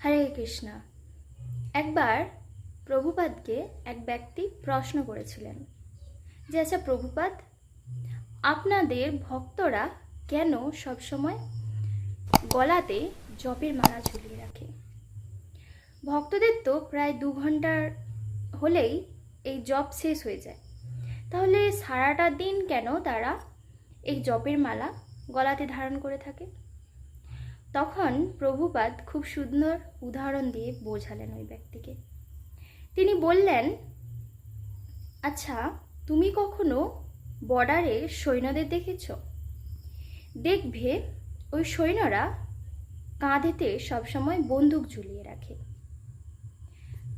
হরে কৃষ্ণ। একবার প্রভুপাদকে এক ব্যক্তি প্রশ্ন করেছিলেন যে আচ্ছা প্রভুপাদ, আপনাদের ভক্তরা কেন সবসময় গলাতে জপের মালা ঝুলিয়ে রাখে? ভক্তদের তো প্রায় 2 ঘন্টার হলেই এই জপ শেষ হয়ে যায়, তাহলে সারাটা দিন কেন তারা এই জপের মালা গলাতে ধারণ করে থাকে? তখন প্রভুপাদ খুব সুন্দর উদাহরণ দিয়ে বোঝালেন ওই ব্যক্তিকে। তিনি বললেন, আচ্ছা তুমি কখনো বর্ডারে সৈন্যদের দেখেছ? দেখবে ওই সৈন্যরা কাঁধেতে সবসময় বন্দুক ঝুলিয়ে রাখে।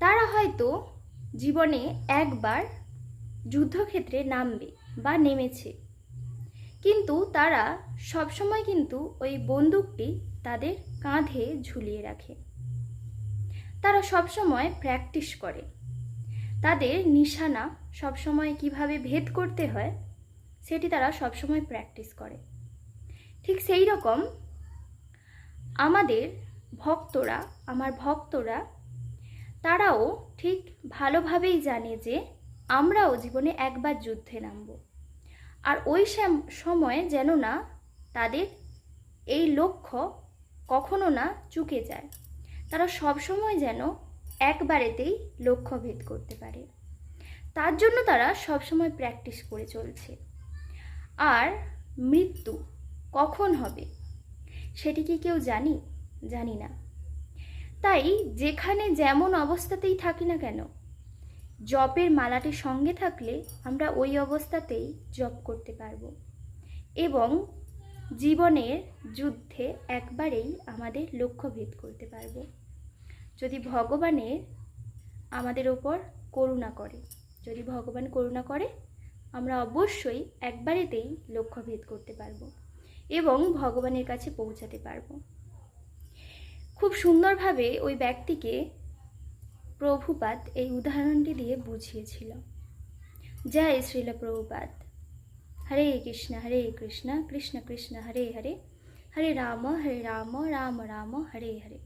তারা হয়তো জীবনে একবার যুদ্ধক্ষেত্রে নামবে বা নেমেছে, কিন্তু তারা সবসময় কিন্তু ওই বন্দুকটি তাদের কাঁধে ঝুলিয়ে রাখে। তারা সবসময় প্র্যাকটিস করে, তাদের নিশানা সবসময় কিভাবে ভেদ করতে হয় সেটি তারা সবসময় প্র্যাকটিস করে। ঠিক সেই রকম আমাদের ভক্তরা, আমার ভক্তরা, তারাও ঠিক ভালোভাবেই জানে যে আমরাও জীবনে একবার যুদ্ধে নামব, আর ওই সময় যেন না তাদের এই লক্ষ্য কখনো না চুকে যায়। তারা সবসময় যেন একবারেতেই লক্ষ্য ভেদ করতে পারে, তার জন্য তারা সবসময় প্র্যাকটিস করে চলছে। আর মৃত্যু কখন হবে সেটি কি কেউ জানি না। তাই যেখানে যেমন অবস্থাতেই থাকি না কেন, জপের মালাটি সঙ্গে থাকলে আমরা ওই অবস্থাতেই জপ করতে পারবো এবং জীবনের যুদ্ধে একবারেই আমাদের লক্ষ্য ভেদ করতে পারবো। যদি ভগবানের আমাদের ওপর করুণা করে, যদি ভগবান করুণা করে, আমরা অবশ্যই একবারেতেই লক্ষ্য ভেদ করতে পারবো এবং ভগবানের কাছে পৌঁছাতে পারবো। খুব সুন্দরভাবে ওই ব্যক্তিকে প্রভুপাদ এই উদাহরণটি দিয়ে বুঝিয়েছিল। জয় শ্রীল প্রভুপাদ। হরে কৃষ্ণ কৃষ্ণ কৃষ্ণ হরে হরে, হরে রাম রাম রাম হরে হরে।